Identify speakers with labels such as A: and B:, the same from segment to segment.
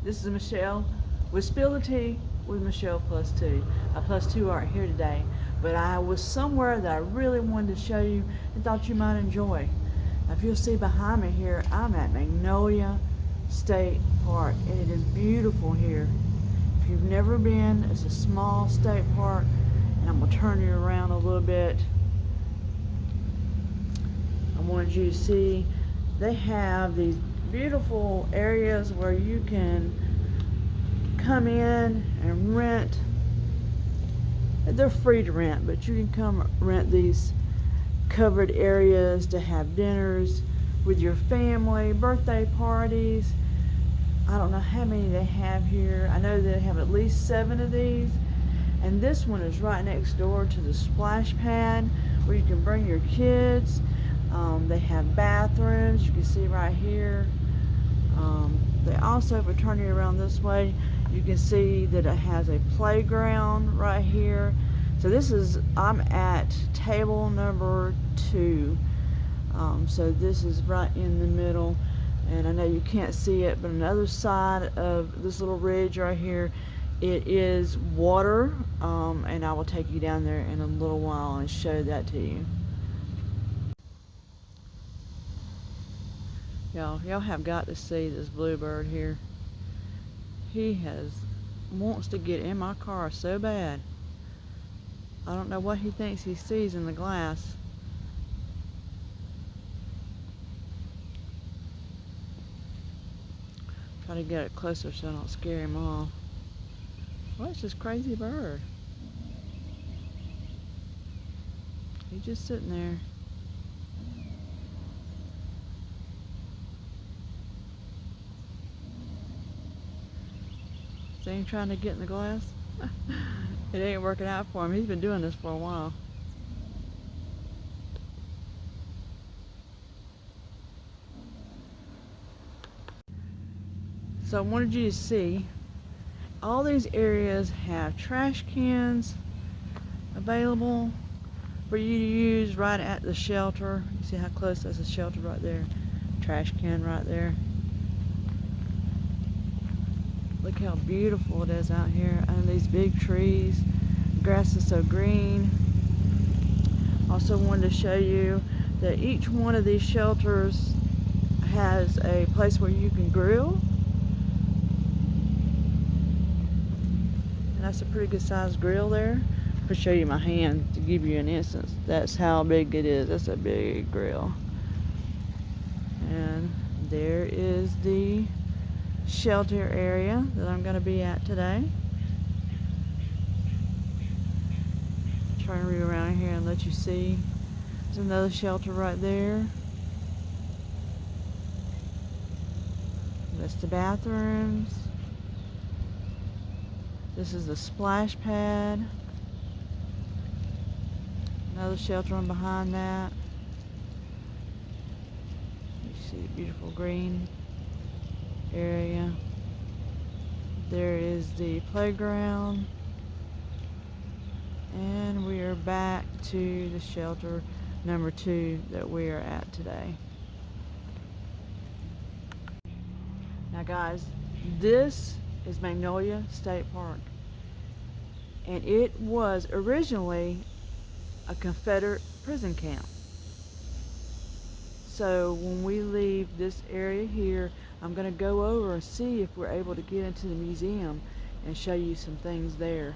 A: This is Michelle with Spill the Tea with Michelle Plus Two. Plus Two aren't here today, but I was somewhere that I really wanted to show you and thought you might enjoy. Now, if you'll see behind me here, I'm at Magnolia State Park, and it is beautiful here. If you've never been, it's a small state park, and I'm going to turn you around a little bit. I wanted you to see they have these beautiful areas where you can come in and rent. They're free to rent, but you can come rent these covered areas to have dinners with your family, birthday parties. I don't know how many they have here. I know they have at least 7 of these, and this one is right next door to the splash pad where you can bring your kids. They have bathrooms, you can see right here. They also, if we turn you around this way, you can see that it has a playground right here. So this is, I'm at table number 2. So this is right in the middle, and I know you can't see it, but on the other side of this little ridge right here, it is water, and I will take you down there in a little while and show that to you. Y'all have got to see this bluebird here. He wants to get in my car so bad. I don't know what he thinks he sees in the glass. Try to get it closer so I don't scare him off. What's this crazy bird? He's just sitting there. See him trying to get in the glass? It ain't working out for him. He's been doing this for a while. So I wanted you to see all these areas have trash cans available for you to use right at the shelter. You see how close that's a shelter right there? Trash can right there. Look how beautiful it is out here under these big trees. The grass is so green. Also wanted to show you that each one of these shelters has a place where you can grill. And that's a pretty good sized grill there. I'll show you my hand to give you an instance. That's how big it is. That's a big grill. And there is the shelter area that I'm going to be at today. Turn you around here and let you see. There's another shelter right there. That's the bathrooms. This is the splash pad. Another shelter on behind that. You see the beautiful green area. There is the playground, and we are back to the shelter number 2 that we are at today. Now guys, this is Magnolia State Park, and it was originally a Confederate prison camp. So when we leave this area here, I'm going to go over and see if we're able to get into the museum and show you some things there.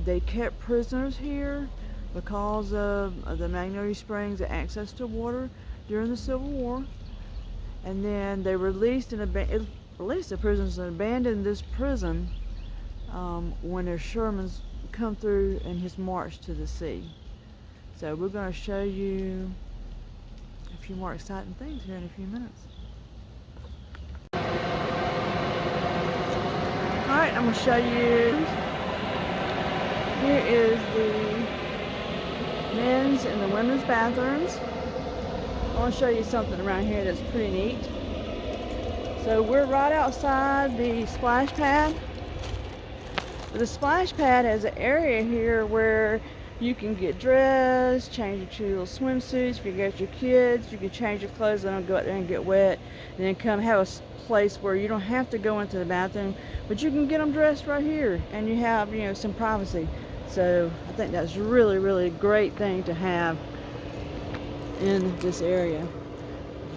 A: They kept prisoners here because of the Magnolia Springs access to water during the Civil War, and then they released the prisoners and abandoned this prison when their Shermans come through in his march to the sea. So we're going to show you a few more exciting things here in a few minutes. Alright, I'm going to show you. Here is the men's and the women's bathrooms. I want to show you something around here that's pretty neat. So we're right outside the splash pad. The splash pad has an area here where You can get dressed, change into little swimsuits. If you got your kids, you can change your clothes, let them go out there and get wet, and then come have a place where you don't have to go into the bathroom, but you can get them dressed right here, and you have, you know, some privacy. So I think that's really, really a great thing to have in this area. As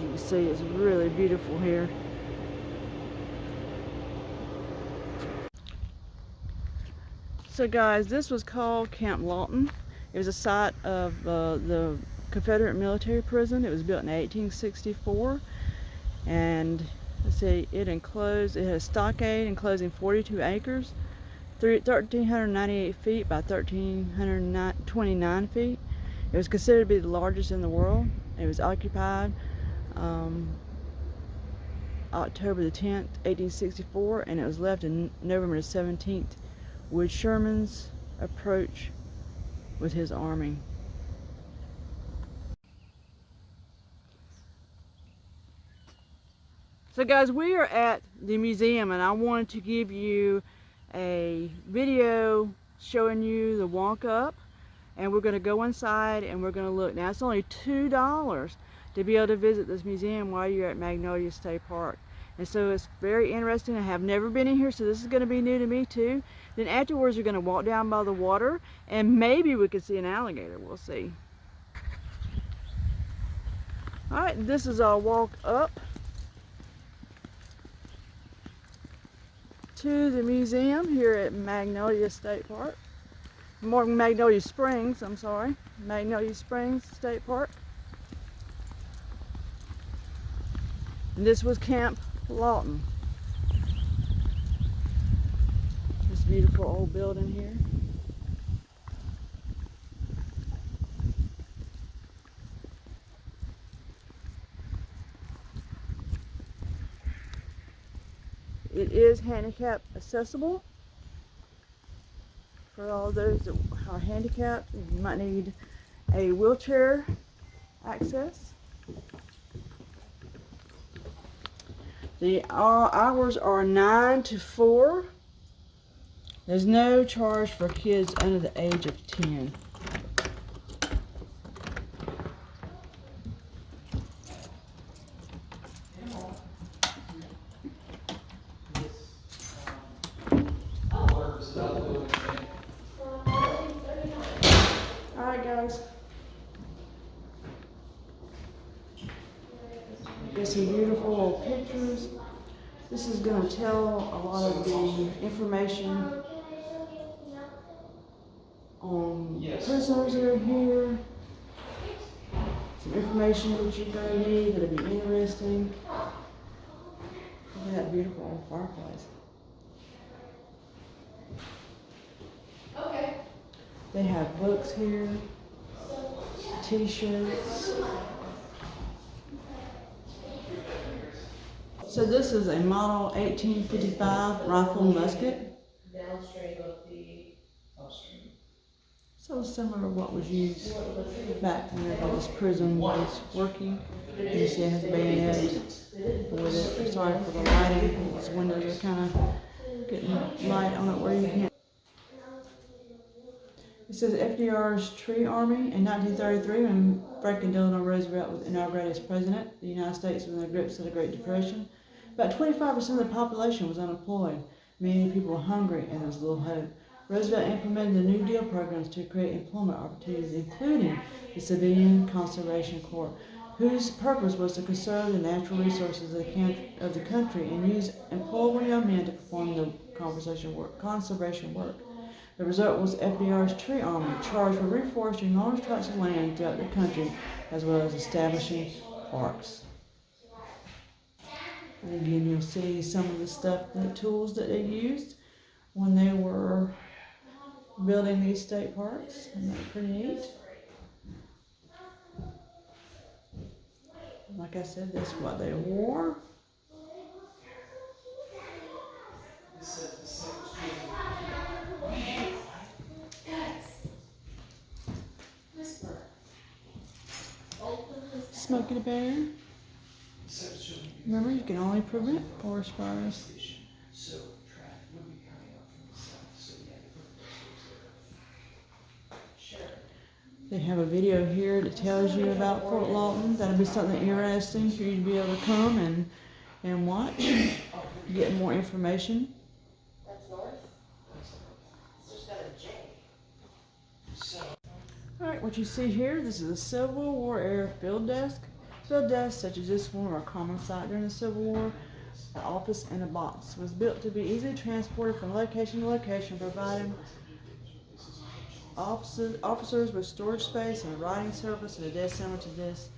A: you can see, it's really beautiful here. So guys, this was called Camp Lawton. It was a site of the Confederate military prison. It was built in 1864, and let's see, it had a stockade enclosing 42 acres, 1,398 feet by 1,329 feet. It was considered to be the largest in the world. It was occupied October the 10th, 1864, and it was left in November the 17th with Sherman's approach with his army. So guys, we are at the museum, and I wanted to give you a video showing you the walk up, and we're going to go inside and we're going to look. Now it's only $2 to be able to visit this museum while you're at Magnolia State Park. And so it's very interesting. I have never been in here, so this is going to be new to me too. Then afterwards we're going to walk down by the water, and maybe we could see an alligator. We'll see. Alright, this is our walk up to the museum here at Magnolia State Park. Magnolia Springs, I'm sorry. Magnolia Springs State Park. And this was Camp Lawton. This beautiful old building here. It is handicap accessible for all those that are handicapped. You might need a wheelchair access. The hours are 9 to 4. There's no charge for kids under the age of 10. Alright guys. There's some beautiful old pictures. This is going to tell a lot of the information on prisoners that are here. Some information that you're going to need that'll be interesting. Look at that beautiful old fireplace. Okay. They have books here, t-shirts. So this is a model 1855 rifle musket. So similar to what was used back whenever this prison was working. You see it has a bayonet with it. Sorry for the lighting. These windows are kind of getting light on it where you can't. It says FDR's Tree Army in 1933, when Franklin Delano Roosevelt was inaugurated as president. The United States was in the grips of the Great Depression. About 25% of the population was unemployed. Many people were hungry, and there was little hope. Roosevelt implemented the New Deal programs to create employment opportunities, including the Civilian Conservation Corps, whose purpose was to conserve the natural resources of the country and use employable young men to perform the conservation work. The result was FDR's Tree Army, charged with reforesting large tracts of land throughout the country, as well as establishing parks. And again, you'll see some of the stuff, the tools that they used when they were building these state parks. And that's pretty neat. Like I said, that's what they wore. Smokey the Bear. Remember, you can only prevent forest fires. They have a video here that tells you about Fort Lawton. That'll be something interesting for you to be able to come and watch, get more information.
B: That's north. It's just got a J.
A: Alright, what you see here, this is a Civil War era field desk. Field desks such as this one are a common sight during the Civil War. The office in a box was built to be easily transported from location to location, providing officers with storage space and a writing surface and a desk similar to this.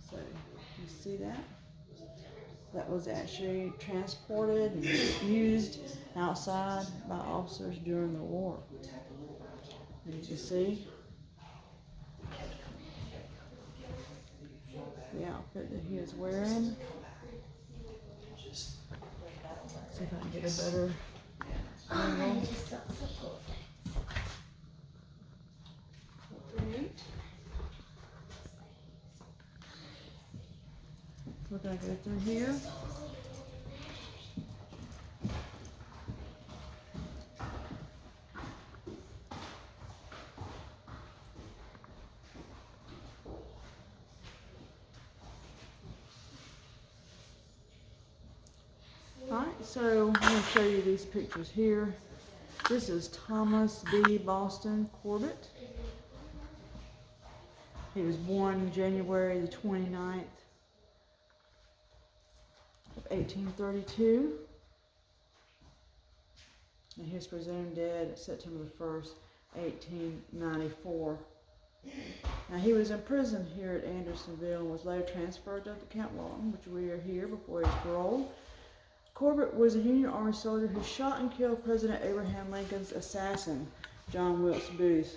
A: So, you see that? That was actually transported and used outside by officers during the war. And you can see the outfit that he is wearing. See if I can get a better angle. Look, I go through here. Alright, so I'm going to show you these pictures here. This is Thomas B. Boston Corbett. He was born January the 29th of 1832. And he was presumed dead September the 1st, 1894. Now he was in prison here at Andersonville and was later transferred to Camp Lawton, which we are here before his parole. Corbett was a Union Army soldier who shot and killed President Abraham Lincoln's assassin, John Wilkes Booth.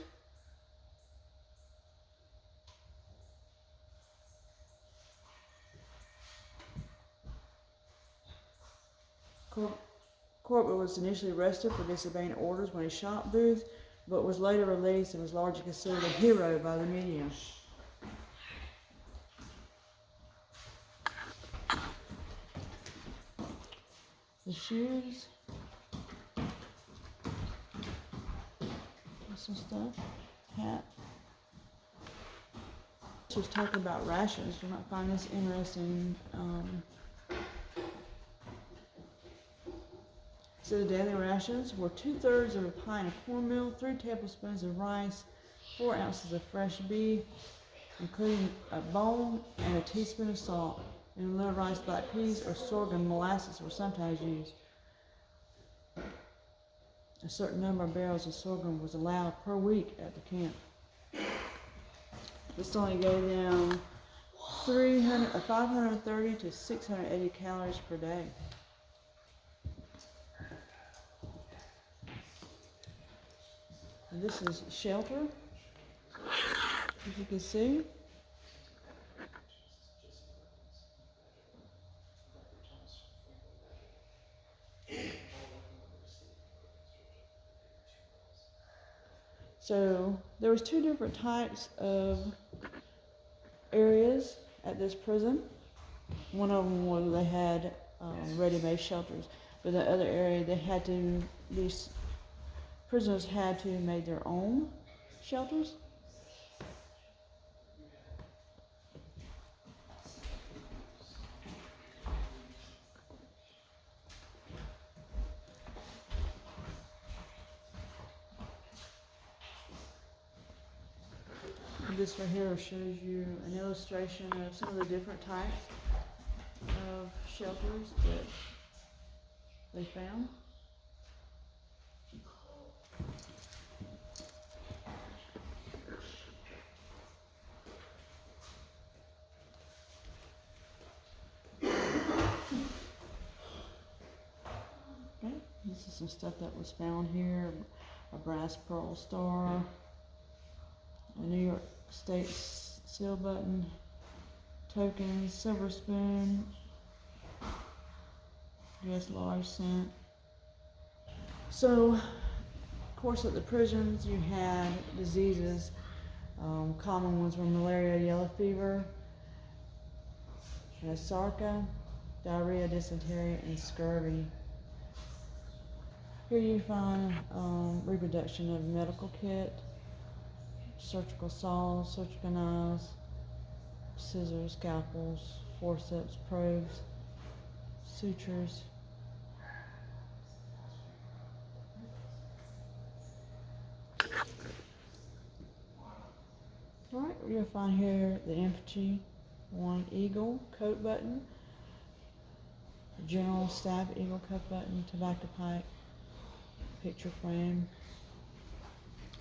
A: Corbett was initially arrested for disobeying orders when he shot Booth, but was later released and was largely considered a hero by the media. The shoes, some stuff, hat. This was talking about rations. You might find this interesting. So the daily rations were 2/3 of a pint of cornmeal, 3 tablespoons of rice, 4 ounces of fresh beef, including a bone and a teaspoon of salt. And little rice, black peas, or sorghum molasses were sometimes used. A certain number of barrels of sorghum was allowed per week at the camp. This only gave them 530 to 680 calories per day. And this is shelter, as you can see. So there was 2 different types of areas at this prison. One of them was they had ready-made shelters, but the other area these prisoners had to make their own shelters. This right here shows you an illustration of some of the different types of shelters that they found. Okay, this is some stuff that was found here. A brass pearl star, a New York State seal button, tokens, silver spoon, U.S. large cent. So, of course, at the prisons you had diseases. Common ones were malaria, yellow fever, sarca, diarrhea, dysentery, and scurvy. Here you find reproduction of medical kit, surgical saws, surgical knives, scissors, scalpels, forceps, probes, sutures. Alright, you'll find here the infantry one eagle coat button, general staff eagle coat button, tobacco pipe, picture frame.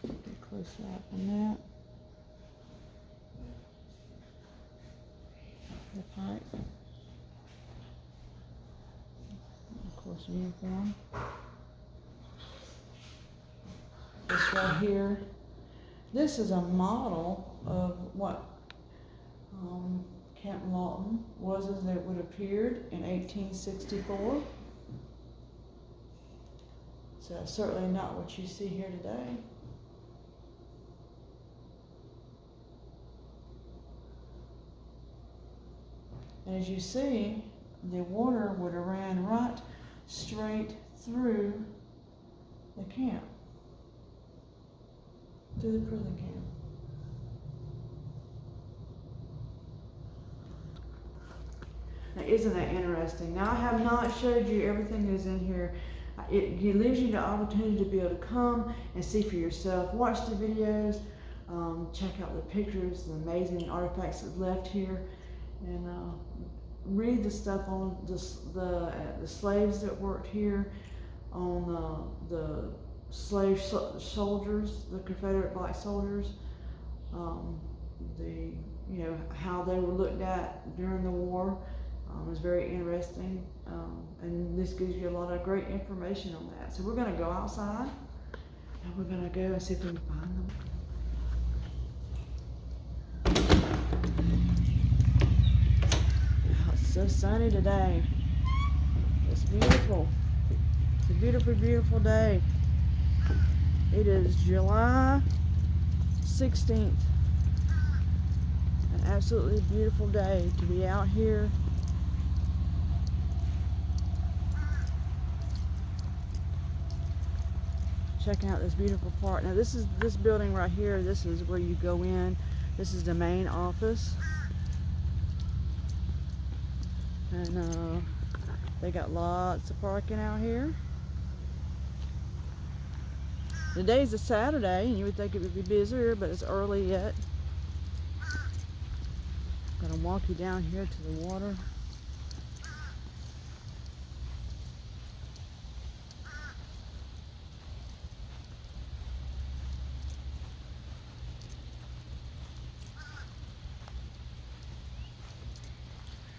A: Get a close up on that. The pipe. Of course, uniform. This right here. This is a model of what Camp Lawton was as it would appeared in 1864. So certainly not what you see here today. And as you see, the water would have ran right straight through the camp, through the prison camp. Now, isn't that interesting? Now, I have not showed you everything that's in here. It leaves you the opportunity to be able to come and see for yourself. Watch the videos, check out the pictures, the amazing artifacts that's left here, and read the stuff on the slaves that worked here, on the slave soldiers, the Confederate black soldiers, how they were looked at during the war. It was very interesting, and this gives you a lot of great information on that. So we're going to go outside, and we're going to go and see if we can find them. Oh, it's so sunny today. It's beautiful. It's a beautiful, beautiful day. It is July 16th. An absolutely beautiful day to be out here. Checking out this beautiful park. Now this building right here, this is where you go in. This is the main office. And they got lots of parking out here. Today's a Saturday, and you would think it would be busier, but it's early yet. I'm gonna walk you down here to the water.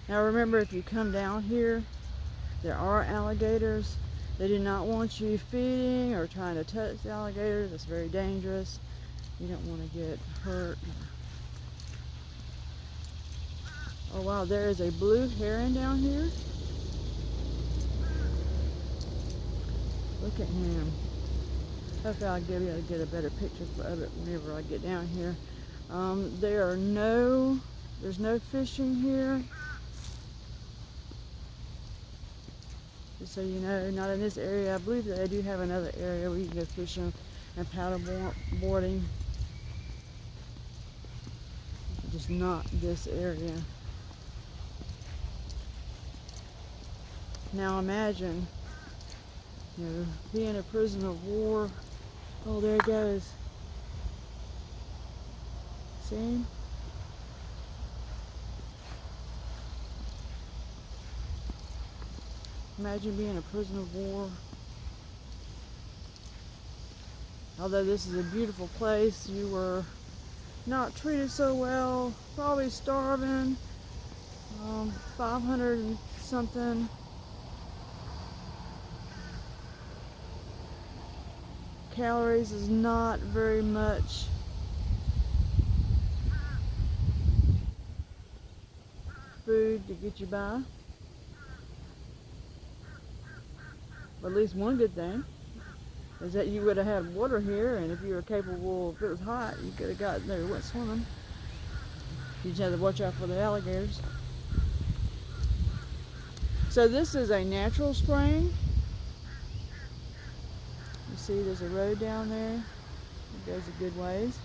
A: Now remember, if you come down here, there are alligators. They do not want you feeding or trying to touch the alligators. It's very dangerous. You don't want to get hurt. Oh wow, there is a blue heron down here. Look at him. Hopefully I'll be able to get a better picture of it whenever I get down here. There's no fishing here. Just so you know, not in this area. I believe that they do have another area where you can go fishing and paddle boarding. Just not this area. Now imagine, being a prisoner of war. Oh, there it goes. See? Imagine being a prisoner of war. Although this is a beautiful place, you were not treated so well, probably starving. 500 and something calories is not very much. Food to get you by. But at least one good thing is that you would have had water here, and if you were capable, if it was hot, you could have gotten there and went swimming. You just had to watch out for the alligators. So this is a natural spring. see there's a road down there. It goes a good ways.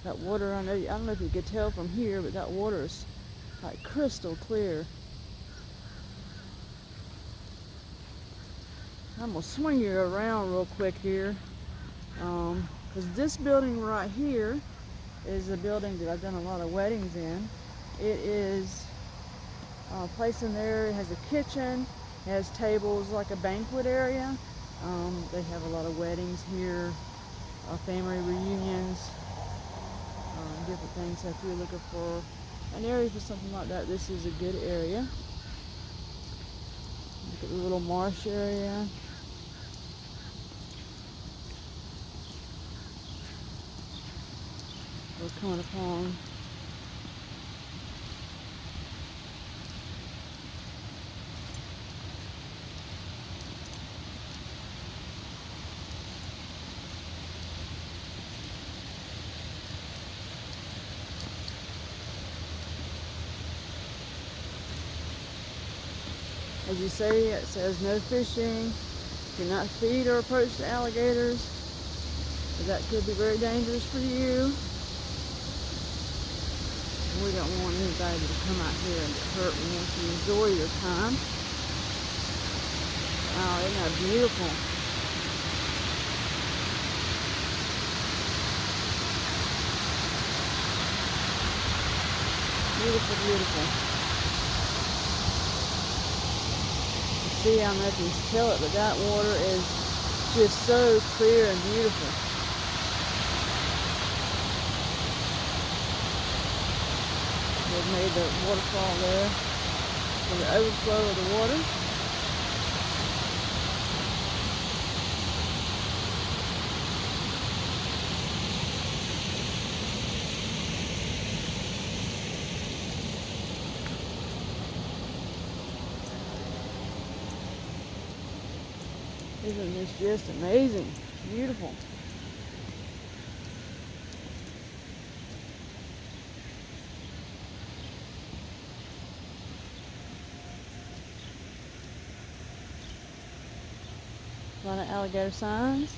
A: That water, I don't know if you could tell from here, but that water is like crystal clear. I'm gonna swing you around real quick here, because this building right here is a building that I've done a lot of weddings in. It is a place in there. It has a kitchen, it has tables, like a banquet area. They have a lot of weddings here, family reunions. Different things. So if you're looking for an area for something like that, this is a good area. Look at the little marsh area. We're coming upon as you see, it says no fishing. Do not feed or approach the alligators. That could be very dangerous for you. We don't want anybody to come out here and get hurt. We want you to enjoy your time. Oh, isn't that beautiful? Beautiful, beautiful. See, I don't know if you can tell it, but that water is just so clear and beautiful. They've made the waterfall there for the overflow of the water. Isn't this just amazing? Beautiful. A lot of alligator signs.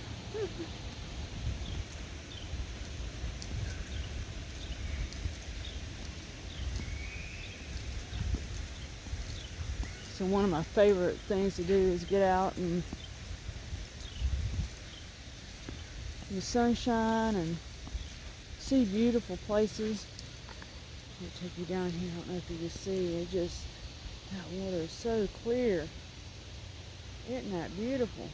A: So one of my favorite things to do is get out and in the sunshine and see beautiful places. I'll take you down here. I don't know if you can see. It just, that water is so clear. Isn't that beautiful?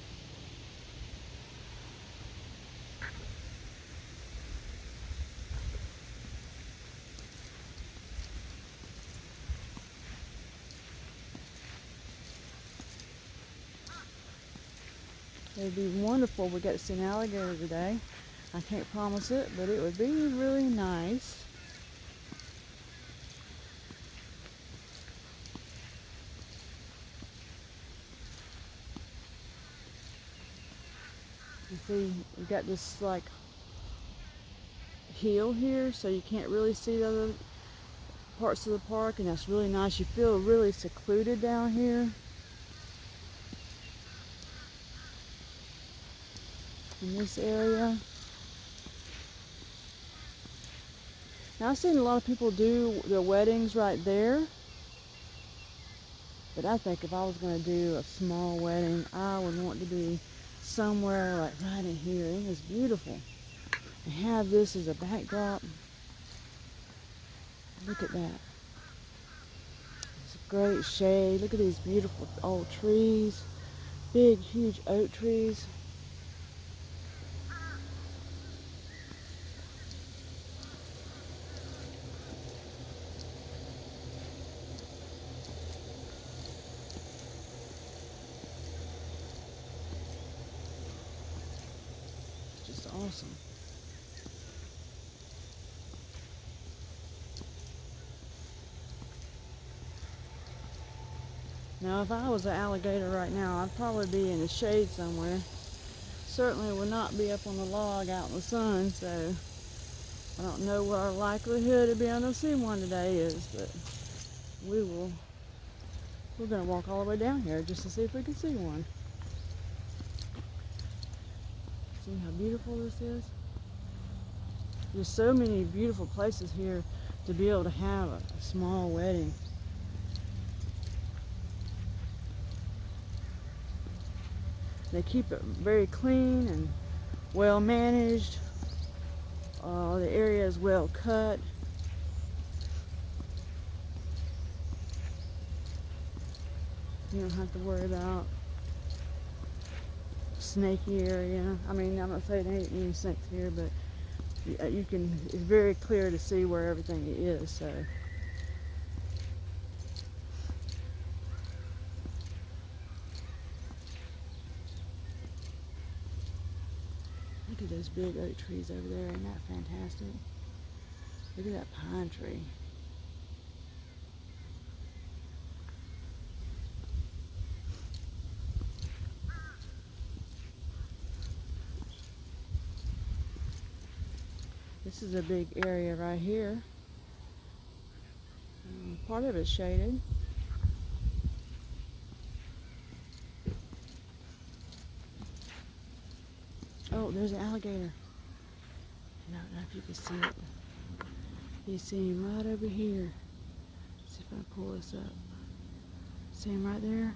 A: It would be wonderful if we got to see an alligator today. I can't promise it, but it would be really nice. You see, we've got this like hill here, so you can't really see the other parts of the park, and that's really nice. You feel really secluded down here. In this area. Now I've seen a lot of people do their weddings right there, but I think if I was going to do a small wedding, I would want to be somewhere like right in here. It is beautiful. And have this as a backdrop. Look at that. It's a great shade. Look at these beautiful old trees. Big, huge oak trees. Awesome. Now, if I was an alligator right now, I'd probably be in the shade somewhere. Certainly would not be up on the log out in the sun, so I don't know what our likelihood of being able to see one today is, but we're going to walk all the way down here just to see if we can see one. See how beautiful this is? There's so many beautiful places here to be able to have a small wedding. They keep it very clean and well managed. The area is well cut. You don't have to worry about snaky area. I mean, I'm not saying there ain't any snakes here, but you can, it's very clear to see where everything is, so. Look at those big oak trees over there, isn't that fantastic? Look at that pine tree. This is a big area right here. Part of it's shaded. Oh, there's an alligator. I don't know if you can see it. You see him right over here. Let's see if I can pull this up. See him right there?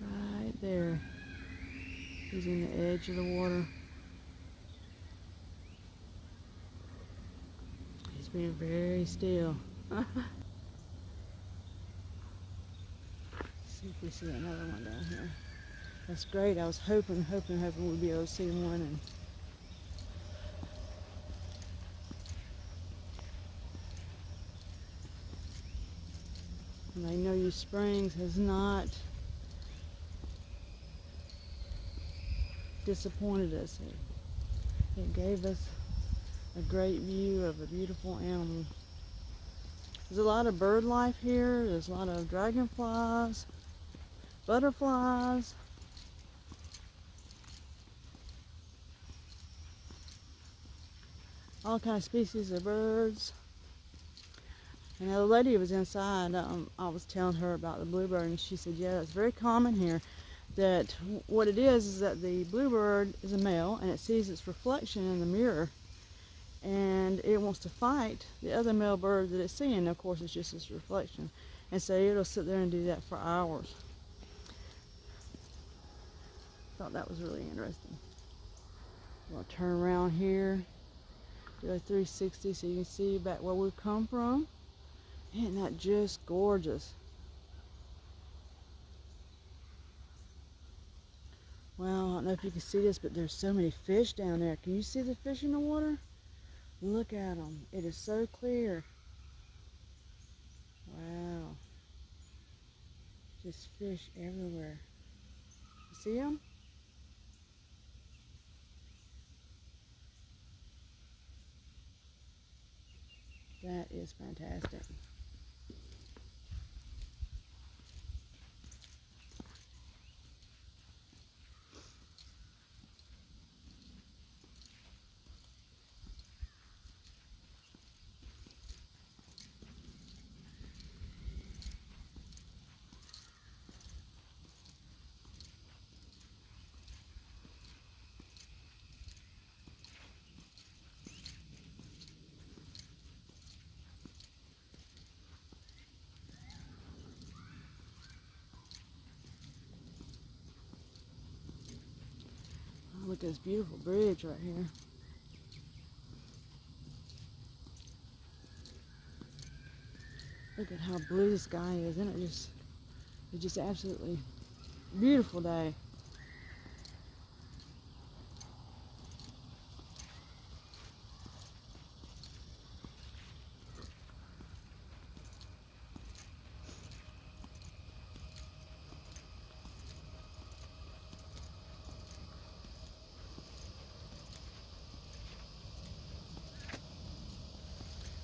A: Right there. He's in the edge of the water. He's being very still. See if we see another one down here. That's great. I was hoping we'd be able to see one. And Magnolia Springs has not disappointed us. It gave us a great view of a beautiful animal. There's a lot of bird life here. There's a lot of dragonflies, butterflies. All kinds of species of birds. And the lady was inside. I was telling her about the bluebird, and she said, yeah, it's very common here. That what it is that the bluebird is a male, and it sees its reflection in the mirror, and it wants to fight the other male bird that it's seeing. Of course, it's just its reflection, and so it'll sit there and do that for hours. Thought that was really interesting. I'll turn around here, do a 360 so you can see back where we've come from. Isn't that just gorgeous? Well, I don't know if you can see this, but there's so many fish down there. Can you see the fish in the water? Look at them. It is so clear. Wow. Just fish everywhere. You see them? That is fantastic. Look at this beautiful bridge right here. Look at how blue the sky is. Isn't it just, it's just absolutely beautiful day.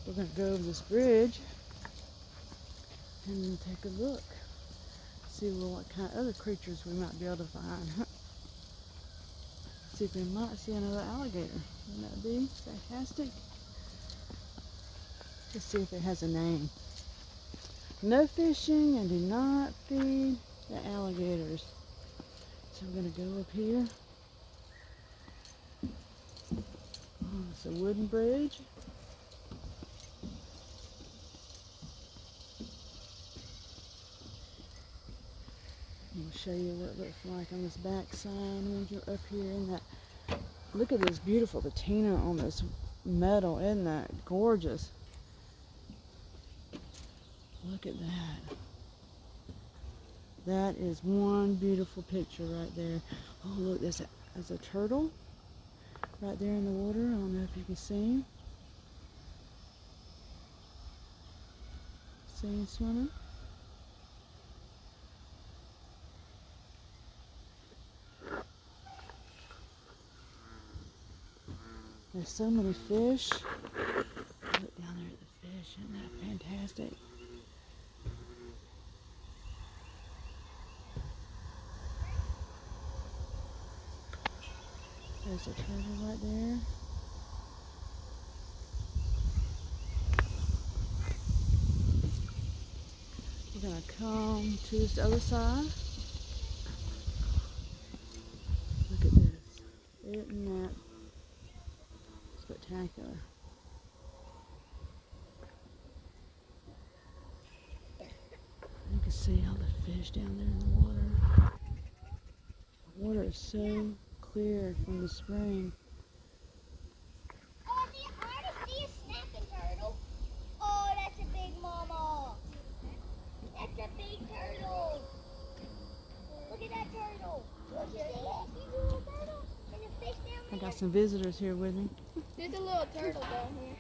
A: We're going to go over this bridge and take a look. See what kind of other creatures we might be able to find. See if we might see another alligator. Wouldn't that be fantastic? Let's see if it has a name. No fishing and do not feed the alligators. So we're going to go up here. Oh, it's a wooden bridge. I'll show you what it looks like on this back side when you're up here in that. Look at this beautiful patina on this metal. Isn't that gorgeous? Look at that. That is one beautiful picture right there. Oh, look, there's a turtle right there in the water. I don't know if you can see him. See him swimming? There's so many fish. Look down there at the fish. Isn't that fantastic? There's a turtle right there. We're going to come to this other side. Look at this. Isn't that spectacular? You can see all the fish down there in the water. The water is so clear from the spring.
C: Oh, I already see a snapping turtle. Oh, that's a big mama. That's a big turtle. Look at that turtle. Look at that. See the little turtle? And the fish down
A: I
C: there?
A: got some visitors here with me.
D: There's a little turtle down here.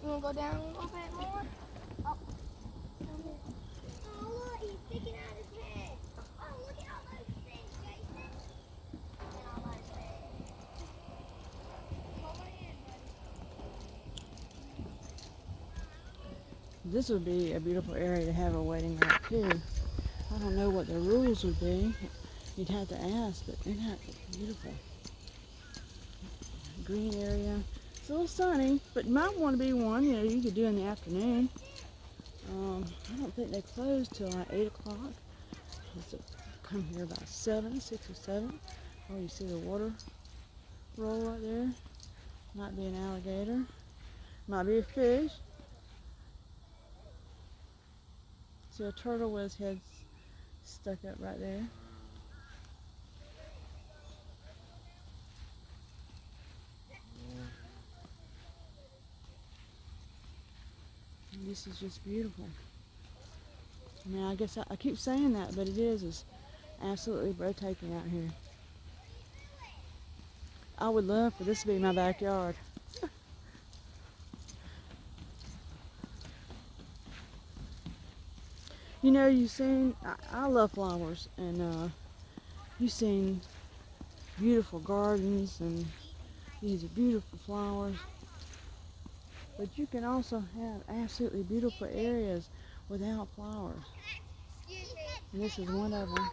D: You wanna go down a little bit more?
C: Oh, look, he's sticking out his head. Oh, look at all those fish, Jason. Look at all those fish. Come on in, buddy.
A: This would be a beautiful area to have a wedding at too. I don't know what the rules would be. You'd have to ask, but isn't that beautiful? Green area. It's a little sunny, but it might want to be one, you know, you could do in the afternoon. I don't think they close till like 8 o'clock. So come here about 7, 6 or 7. Oh, you see the water roll right there? Might be an alligator. Might be a fish. See a turtle with his head stuck up right there. And this is just beautiful. I mean, I guess I keep saying that, but it is. It's absolutely breathtaking out here. I would love for this to be my backyard. You know, you've seen, I love flowers, and you've seen beautiful gardens, and these are beautiful flowers. But you can also have absolutely beautiful areas without flowers.
C: Excuse me.
A: And this is one of them.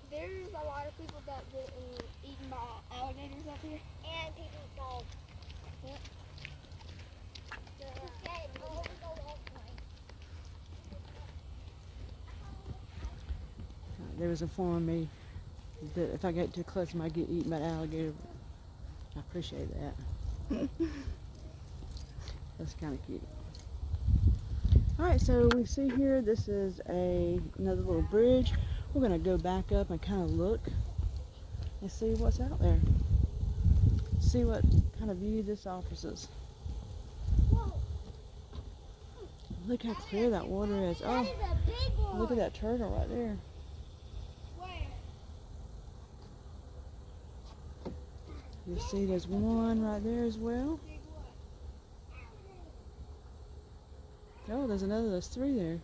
D: There's a lot of people that get eaten by alligators up here.
C: And people's dogs.
D: Yep.
C: Okay, we'll go that way.
A: They was informing me that if I get too close, I might get eaten by an alligator. I appreciate that. That's kind of cute. Alright, so we see here, this is another little bridge. We're going to go back up and kind of look and see what's out there. See what kind of view this offers us.
C: Whoa,
A: Look how clear that water is.
C: that
A: Oh,
C: is a big one.
A: look at that turtle right there.
C: Where?
A: You see there's one right there as well.
C: Big one.
A: Oh, there's another. There's 3 there.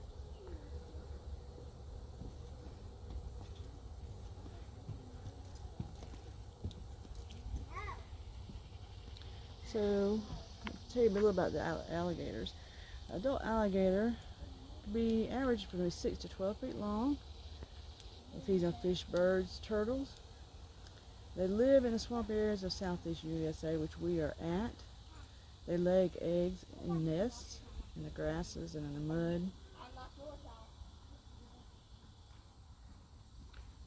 A: So, I'll tell you a little about the alligators. Adult alligator can be average between 6 to 12 feet long. It feeds on fish, birds, turtles. They live in the swamp areas of southeast USA, which we are at. They lay eggs in nests in the grasses and in the mud.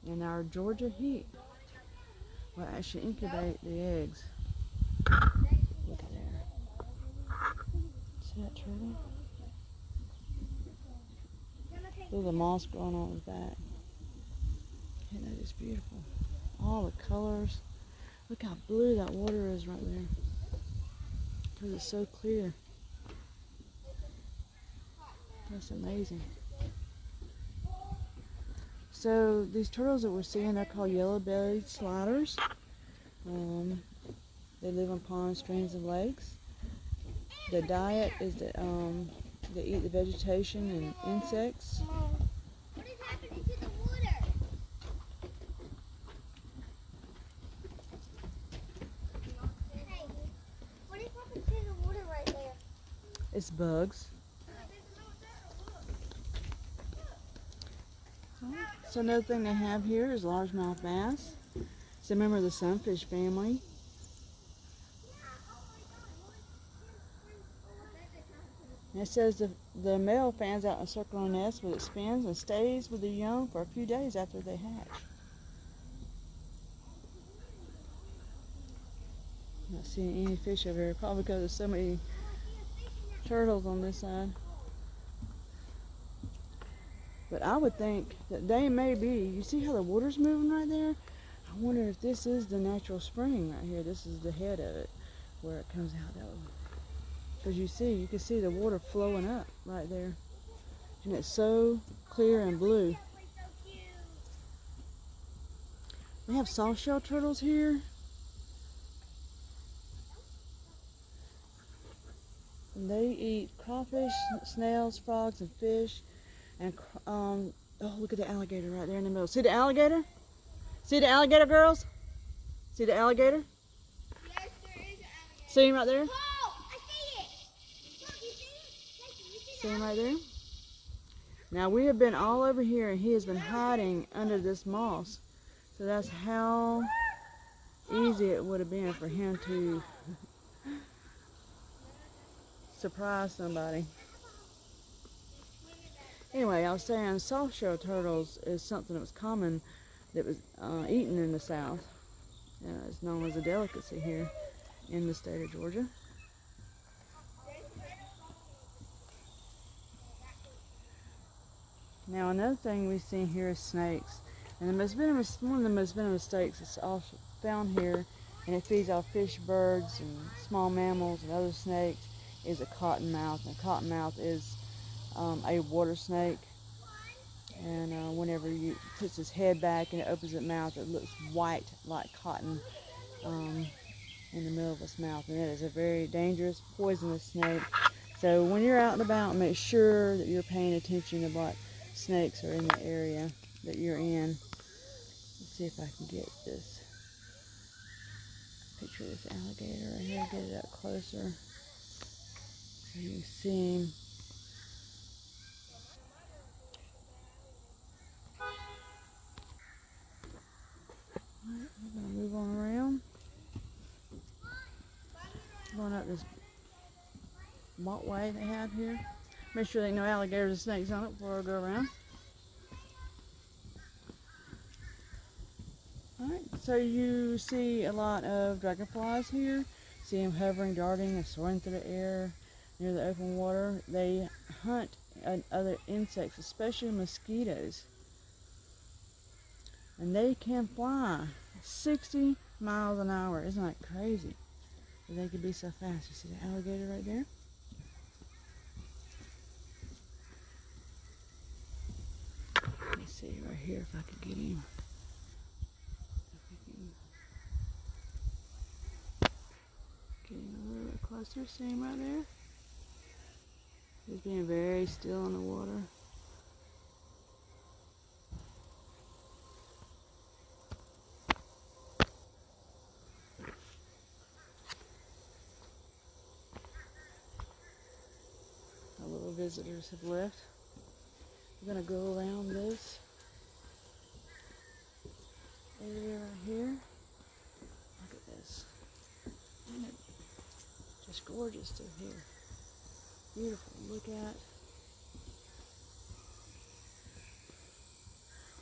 A: In our Georgia heat will actually incubate the eggs. Look at there. See that turtle? Look at the moss growing on his back. Isn't that just beautiful? All the colors. Look how blue that water is right there. Because it's so clear. That's amazing. So these turtles that we're seeing, they're called yellow-bellied sliders. They live on ponds, streams, and lakes. Their diet is that they eat the vegetation and insects.
C: What is happening to the water? Hey, what is happening to the water right there?
A: It's bugs. So another thing they have here is largemouth bass. It's a member of the sunfish family. And it says the male fans out in a circular nest, but it spins and stays with the young for a few days after they hatch. Not seeing any fish over here, probably because there's so many turtles on this side. But I would think that they may be, you see how the water's moving right there? I wonder if this is the natural spring right here. This is the head of it, where it comes out that way. Because you can see the water flowing up right there. And it's so clear and blue. We have soft-shell turtles here. And they eat crawfish, snails, frogs, and fish. And oh, look at the alligator right there in the middle. See the alligator? See the alligator, girls? See the alligator?
D: Yes, there is an alligator.
A: See him right there?
C: Oh, I see it. Look, you see it? Casey, you see
A: See him right there? Now we have been all over here and he has been hiding under this moss. So that's how easy it would have been for him to surprise somebody. Anyway, I was saying soft-shell turtles is something that was common, that was eaten in the South. It's known as a delicacy here in the state of Georgia. Now another thing we see here is snakes. And one of the most venomous snakes is also found here, and it feeds off fish, birds, and small mammals and other snakes, is a cottonmouth. And a cottonmouth is a water snake. And whenever you puts his head back and it opens its mouth, it looks white like cotton in the middle of its mouth. And it is a very dangerous, poisonous snake. So when you're out and about, make sure that you're paying attention to what snakes are in the area that you're in. Let's see if I can get this picture of this alligator right here, get it up closer so you can see him. Alright, we're going to move on around. Going up this walkway they have here. Make sure there ain't no alligators and snakes on it before I go around. Alright, so you see a lot of dragonflies here. See them hovering, darting, and soaring through the air near the open water. They hunt other insects, especially mosquitoes. And they can fly 60 miles an hour. Isn't that crazy? They can be so fast. You see the alligator right there? Let me see right here if I could get him. Get him a little bit closer. See him right there? He's being very still in the water. Our little visitors have left. We're gonna go around this area right here. Look at this. Isn't it just gorgeous through here? Beautiful to look at.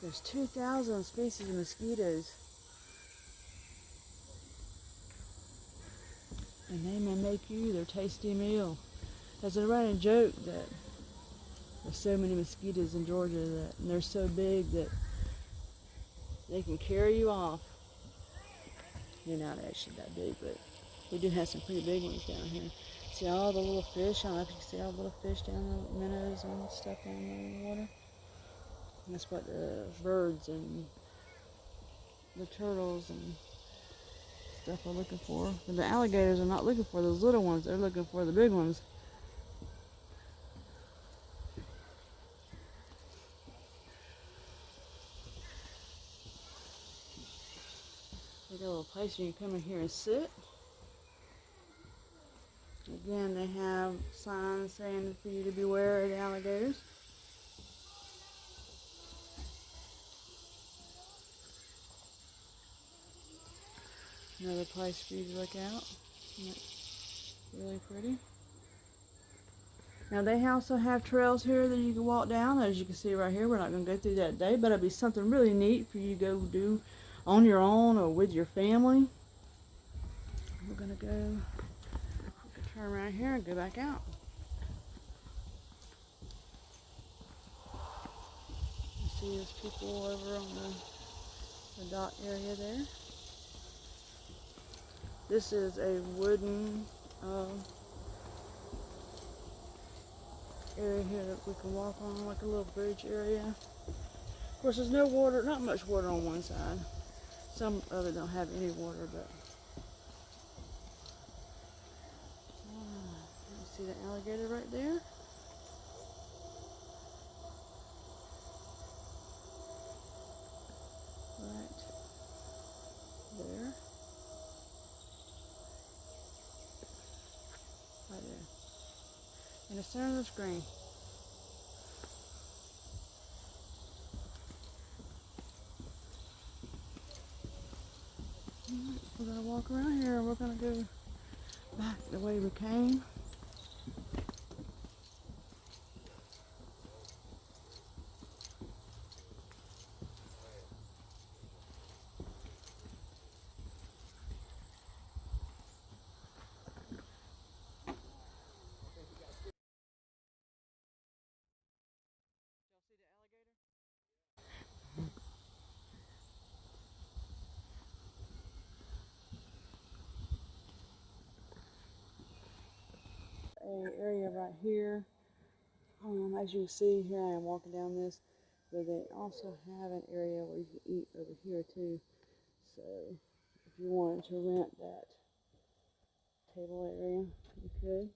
A: There's 2,000 species of mosquitoes. And they may make you their tasty meal. There's a running joke that there's so many mosquitoes in Georgia that and they're so big that they can carry you off. They're not actually that big, but we do have some pretty big ones down here. See all the little fish? I don't know if you can see all the little fish down the minnows and stuff down there in the water. And that's what the birds and the turtles and stuff are looking for. But the alligators are not looking for those little ones. They're looking for the big ones. They got a little place where you can come in here and sit. Again, they have signs saying for you to beware of the alligators. Another place for you to look out. Really pretty. Now they also have trails here that you can walk down. As you can see right here, we're not going to go through that today, but it'll be something really neat for you to go do on your own or with your family. We're going to go, we can turn around here and go back out. You see those people over on the dock area there. This is a wooden area here that we can walk on, like a little bridge area. Of course, there's no water, not much water on one side. Some of it don't have any water, but you see the alligator right there? Right there. Right there. In the center of the screen. We're going to walk around here and we're going to go back the way we came. A area right here. As you can see, here I am walking down this, but they also have an area where you can eat over here too. So if you wanted to rent that table area, you could.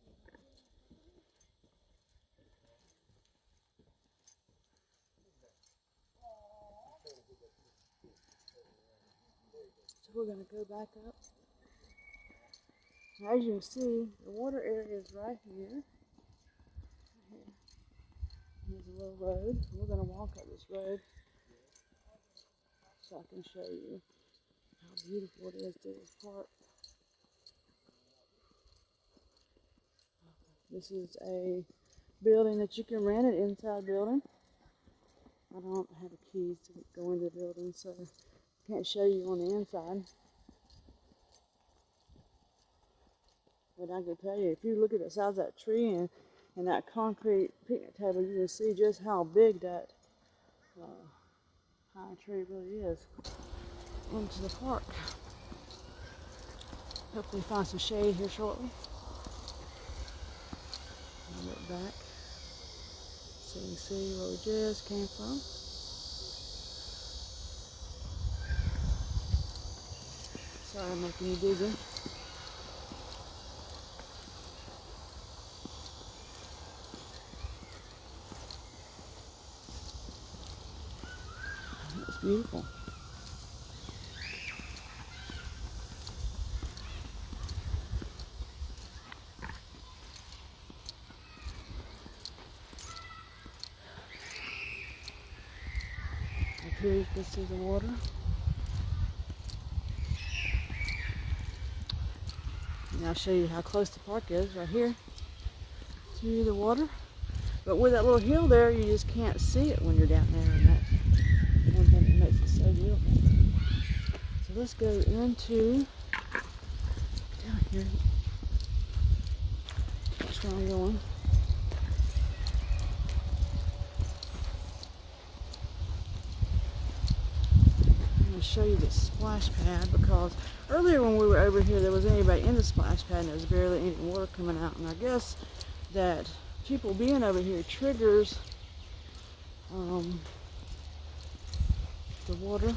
A: So we're going to go back up. As you can see, the water area is right here. Here's a little road. We're going to walk up this road so I can show you how beautiful it is through this park. This is a building that you can rent, an inside building. I don't have the keys to go into the building, so I can't show you on the inside. But I can tell you, if you look at the size of that tree and that concrete picnic table, you can see just how big that pine tree really is. Into the park. Hopefully find some shade here shortly. I'll look back so you can see where we just came from. Sorry I'm making you dizzy. It's beautiful. here you can see the water. And I'll show you how close the park is right here to the water. But with that little hill there, you just can't see it when you're down there, and that's one thing that makes it so beautiful. So let's go into down here. That's where I'm going. I'm going to show you the splash pad, because earlier when we were over here, there wasn't anybody in the splash pad and there was barely any water coming out. And I guess that people being over here triggers the water.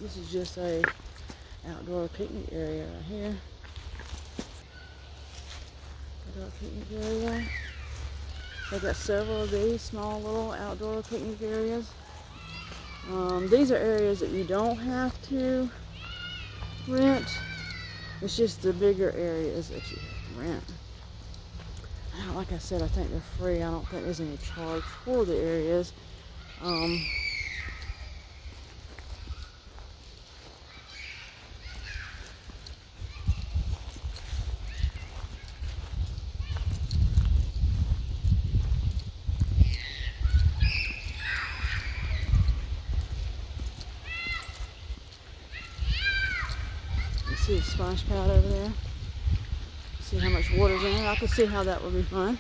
A: This is just a outdoor picnic area right here. Outdoor picnic area. They've got several of these small little outdoor picnic areas. These are areas that you don't have to rent. It's just the bigger areas that you rent. Like I said, I think they're free. I don't think there's any charge for the areas. You see the splash pad over there? See how much water's in it. I can see how that would be fun.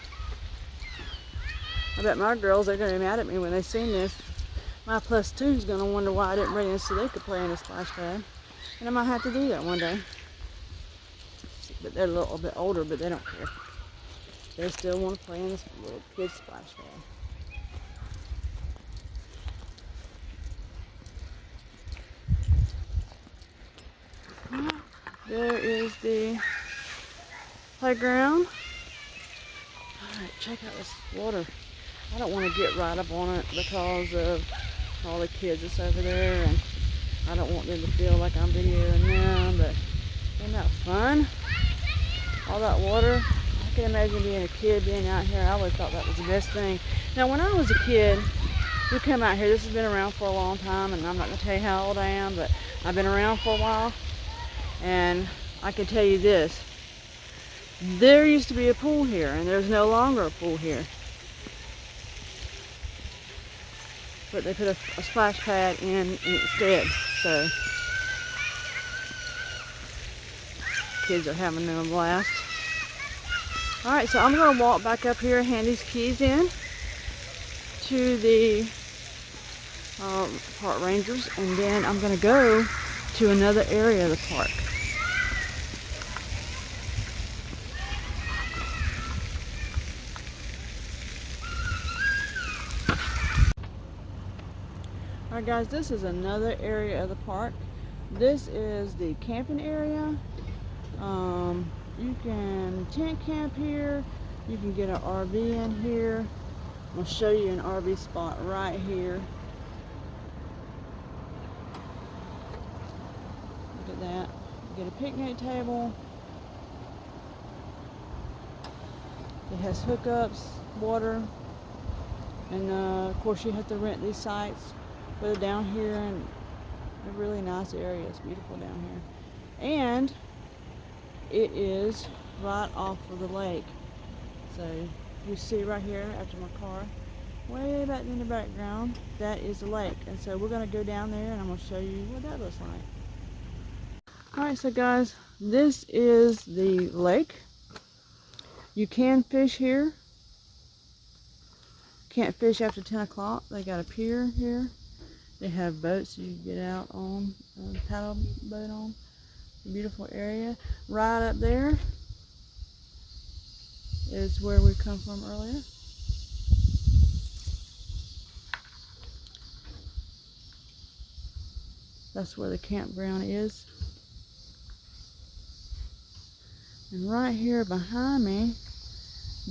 A: I bet my girls are going to be mad at me when they see this. My plus two is going to wonder why I didn't bring this so they could play in the splash pad. And I might have to do that one day. But they're a little bit older, but they don't care. They still want to play in this little kid's splash pad. There is the playground. Alright, check out this water. I don't want to get right up on it because of all the kids that's over there, and I don't want them to feel like I'm videoing them, but isn't that fun? All that water. I can imagine being a kid being out here. I always thought that was the best thing. Now when I was a kid, we come out here, this has been around for a long time, and I'm not going to tell you how old I am, but I've been around for a while, and I can tell you this. There used to be a pool here, and there's no longer a pool here. But they put a splash pad in instead, so kids are having a blast. Alright, so I'm going to walk back up here, hand these keys in to the park rangers, and then I'm going to go to another area of the park. Alright guys, this is another area of the park. This is the camping area. You can tent camp here. You can get an RV in here. I'm going to show you an RV spot right here. Look at that. Get a picnic table. It has hookups, water, and of course you have to rent these sites. But they're down here in a really nice area. It's beautiful down here. And it is right off of the lake. So you see right here after my car, way back in the background, that is the lake. And so we're going to go down there and I'm going to show you what that looks like. Alright, so guys, this is the lake. You can fish here. Can't fish after 10 o'clock. They got a pier here. They have boats you can get out on, paddle boat on. A beautiful area. Right up there is where we come from earlier. That's where the campground is. And right here behind me,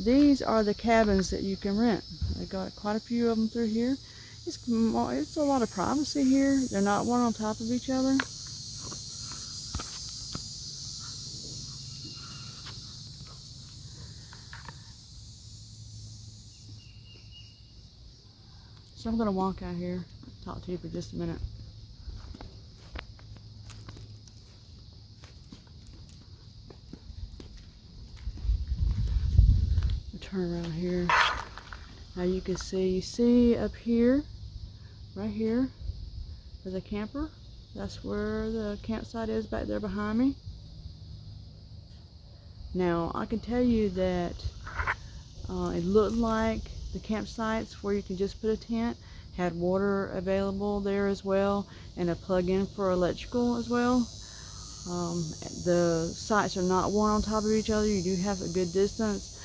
A: these are the cabins that you can rent. They got quite a few of them through here. It's a lot of privacy here. They're not one on top of each other. So I'm gonna walk out here, talk to you for just a minute. Turn around here. Now you can see up here, right here, there's a camper. That's where the campsite is back there behind me. Now I can tell you that it looked like the campsites where you can just put a tent had water available there as well, and a plug-in for electrical as well. The sites are not one on top of each other. You do have a good distance.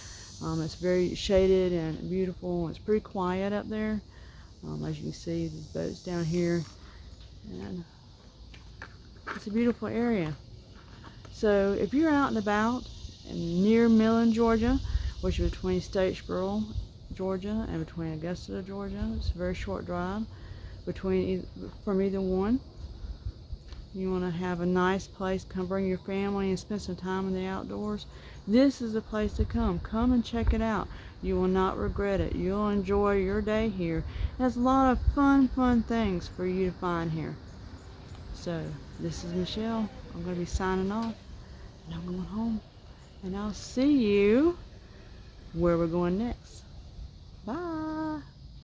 A: It's very shaded and beautiful. It's pretty quiet up there. As you can see, there's boats down here, and it's a beautiful area. So if you're out and about and near Millen, Georgia, which is between Statesboro, Georgia, and between Augusta, Georgia, it's a very short drive from either one. You want to have a nice place, come bring your family and spend some time in the outdoors. This is the place to come. Come and check it out. You will not regret it. You'll enjoy your day here. There's a lot of fun things for you to find here. So, this is Michelle. I'm going to be signing off, and I'm going home. And I'll see you where we're going next. Bye.